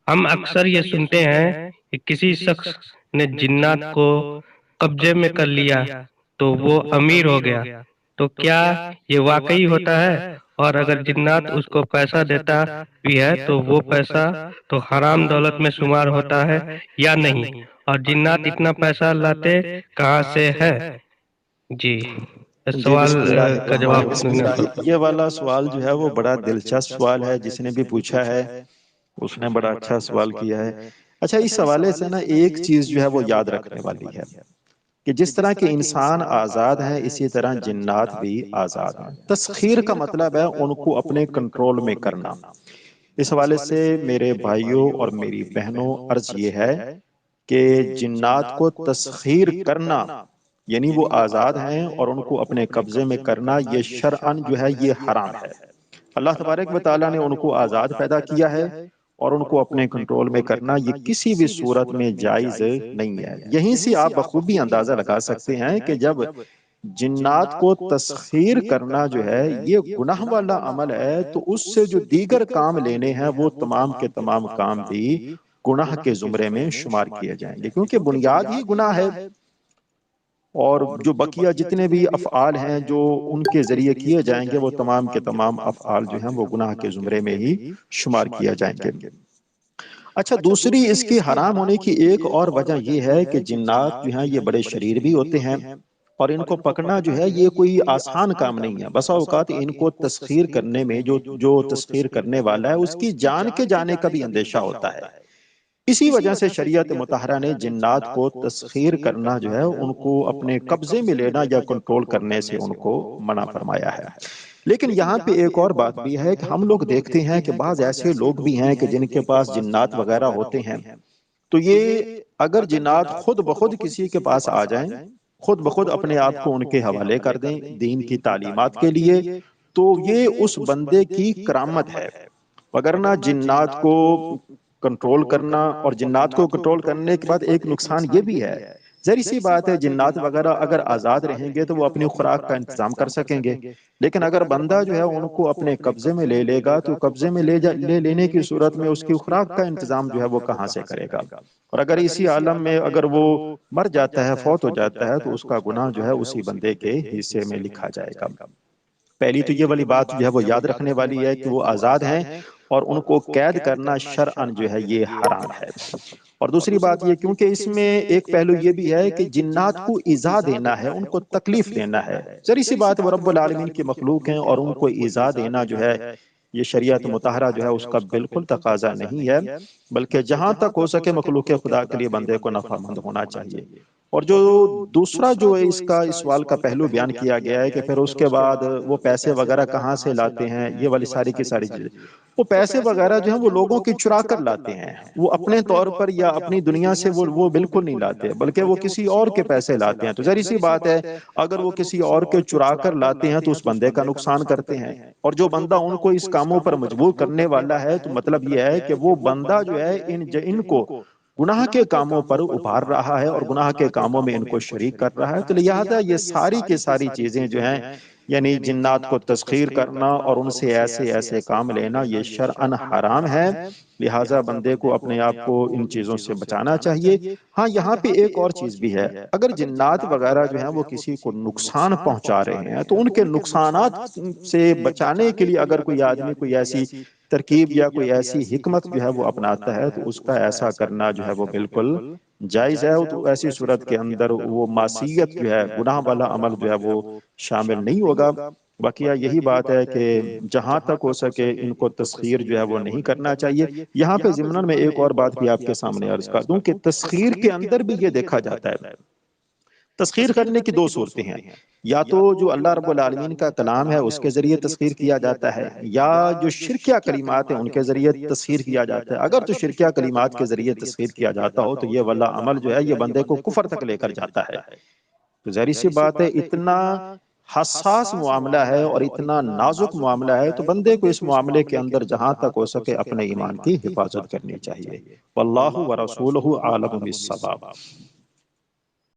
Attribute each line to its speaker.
Speaker 1: ہم اکثر یہ سنتے ہیں کہ کسی شخص نے جنات کو قبضے میں کر لیا تو وہ امیر ہو گیا، تو کیا یہ واقعی ہوتا ہے؟ اور اگر جنات اس کو پیسہ دیتا بھی ہے تو وہ پیسہ تو حرام دولت میں شمار ہوتا ہے یا نہیں؟ اور جنات اتنا پیسہ لاتے کہاں سے ہے؟ جی، اس
Speaker 2: جی
Speaker 1: سوال
Speaker 2: بسم اللہ
Speaker 1: کا
Speaker 2: الرحمن
Speaker 1: جواب
Speaker 2: الرحیم۔ بسم اللہ، یہ والا سوال جو ہے وہ بڑا دلچسپ سوال ہے، جس نے بھی پوچھا ہے اس نے بڑا اچھا سوال کیا ہے۔ اچھا، اس حوالے سے نا ایک چیز جو ہے وہ یاد رکھنے والی ہے کہ جس طرح کے انسان آزاد ہیں اسی طرح جنات بھی آزاد ہیں۔ تسخیر کا مطلب ہے ان کو اپنے کنٹرول میں کرنا۔ اس حوالے سے میرے بھائیوں اور میری بہنوں، عرض یہ ہے کہ جنات کو تسخیر کرنا یعنی وہ آزاد ہیں اور ان کو اپنے قبضے میں کرنا، یہ شرعاً جو ہے یہ حرام ہے۔ اللہ تبارک و تعالیٰ نے ان کو آزاد پیدا کیا ہے اور ان کو اپنے کنٹرول میں کرنا یہ کسی بھی صورت میں جائز نہیں ہے۔ یہیں سے آپ بخوبی اندازہ لگا سکتے ہیں کہ جب جنات کو تسخیر کرنا جو ہے یہ گناہ والا عمل ہے، تو اس سے جو دیگر کام لینے ہیں وہ تمام کے تمام کام بھی گناہ کے زمرے میں شمار کیے جائیں گے، کیونکہ بنیاد ہی گناہ ہے۔ اور جو بقیہ جتنے بھی افعال ہیں جو ان کے ذریعے کیے جائیں گے وہ تمام کے تمام افعال جو ہیں وہ گناہ کے زمرے میں ہی شمار کیا جائیں گے۔ اچھا، دوسری اس کی حرام ہونے کی ایک اور وجہ یہ ہے کہ جنات جو ہیں یہ بڑے شریر بھی ہوتے ہیں، اور ان کو پکڑنا جو ہے یہ کوئی آسان کام نہیں ہے۔ بسا اوقات ان کو تسخیر کرنے میں جو تسخیر کرنے والا ہے اس کی جان کے جانے کا بھی اندیشہ ہوتا ہے۔ اسی وجہ سے شریعت مطہرہ نے جنات کو تسخیر کرنا جو ہے ان کو اپنے قبضے میں لینا یا کنٹرول کرنے سے ان کو منع فرمایا ہے۔ لیکن یہاں پہ ایک اور بات بھی ہے کہ ہم لوگ دیکھتے ہیں کہ بعض ایسے لوگ بھی ہیں کہ جن کے پاس جنات وغیرہ ہوتے ہیں، تو یہ اگر جنات خود بخود کسی کے پاس آ جائیں، خود بخود اپنے آپ کو ان کے حوالے کر دیں دین کی تعلیمات کے لیے، تو یہ اس بندے کی کرامت ہے۔ وگرنہ جنات کو کنٹرول کرنا، اور جنات کو کنٹرول کرنے کے بعد ایک نقصان یہ بھی ہے، ظاہر سی بات ہے جنات وغیرہ اگر آزاد رہیں گے تو وہ اپنی خوراک کا انتظام کر سکیں گے، لیکن اگر بندہ جو ہے ان کو اپنے قبضے میں لے لے گا تو قبضے میں لے لینے کی صورت میں اس کی خوراک کا انتظام جو ہے وہ کہاں سے کرے گا؟ اور اگر اسی عالم میں اگر وہ مر جاتا ہے، فوت ہو جاتا ہے، تو اس کا گناہ جو ہے اسی بندے کے حصے میں لکھا جائے گا۔ پہلی تو یہ والی بات جو ہے وہ یاد رکھنے والی ہے کہ وہ آزاد ہیں اور ان کو قید کرنا شرعاً جو ہے یہ حرام ہے۔ اور دوسری بات یہ کیونکہ اس میں ایک پہلو یہ بھی ہے کہ جنات کو ایذا دینا ہے، ان کو تکلیف دینا ہے، ذری سی بات ہے وہ رب العالمین کی مخلوق ہیں اور ان کو ایذا دینا جو ہے یہ شریعت مطہرہ جو ہے اس کا بالکل تقاضا نہیں ہے، بلکہ جہاں تک ہو سکے مخلوق خدا کے لیے بندے کو نفع مند ہونا چاہیے۔ اور جو دوسرا جو اس کا اس سوال کا پہلو بیان کیا گیا ہے کہ پھر اس کے بعد وہ پیسے وغیرہ کہاں سے لاتے ہیں، یہ والی ساری کی ساری چیزیں، وہ پیسے وغیرہ جو ہیں وہ لوگوں کی چرا کر لاتے ہیں، وہ اپنے طور پر یا اپنی دنیا سے وہ بالکل نہیں لاتے، بلکہ وہ کسی اور کے پیسے لاتے ہیں۔ تو ظاہر سی بات ہے اگر وہ کسی اور کے چرا کر لاتے ہیں تو اس بندے کا نقصان کرتے ہیں، اور جو بندہ ان کو اس کاموں پر مجبور کرنے والا ہے تو مطلب یہ ہے کہ وہ بندہ جو ہے ان کو گناہ کے کاموں پر ابھار رہا ہے اور گناہ کے کاموں میں ان کو شریک کر رہا ہے۔ تو لہذا یہ ساری کی ساری چیزیں جو ہیں یعنی جنات کو تسخیر کرنا اور ان سے ایسے ایسے کام لینا یہ شرعاً حرام ہے، لہٰذا بندے کو اپنے آپ کو ان چیزوں سے بچانا چاہیے۔ ہاں، یہاں پہ ایک اور چیز بھی ہے، اگر جنات وغیرہ جو ہیں وہ کسی کو نقصان پہنچا رہے ہیں تو ان کے نقصانات سے بچانے کے لیے اگر کوئی آدمی کوئی ایسی ترکیب یا کوئی ایسی حکمت جو ہے وہ اپناتا ہے تو اس کا ایسا کرنا جو ہے وہ بالکل جائز ہے۔ تو ایسی صورت کے اندر وہ معصیت جو ہے گناہ والا عمل جو ہے وہ شامل نہیں ہوگا۔ بقیہ یہی بات ہے کہ جہاں تک ہو سکے ان کو تسخیر جو ہے وہ نہیں کرنا چاہیے۔ یہاں پہ ضمن میں ایک اور بات بھی آپ کے سامنے عرض کر دوں کہ تسخیر کے اندر بھی یہ دیکھا جاتا ہے، تسخیر کرنے کی دو صورتیں ہیں، یا تو جو اللہ رب العالمین کا کلام ہے اس کے ذریعے تسخیر کیا جاتا ہے، یا جو شرکیہ کلمات ہیں ان کے ذریعے تسخیر کیا جاتا ہے۔ اگر تو شرکیہ کلمات کے ذریعے تسخیر کیا جاتا ہو تو یہ والا عمل جو ہے یہ بندے کو کفر تک لے کر جاتا ہے۔ تو ظاہر سی بات ہے اتنا حساس معاملہ ہے اور اتنا نازک معاملہ ہے، تو بندے کو اس معاملے کے اندر جہاں تک ہو سکے اپنے ایمان کی حفاظت کرنی چاہیے۔ واللہ ورسولہ اعلم بالصواب۔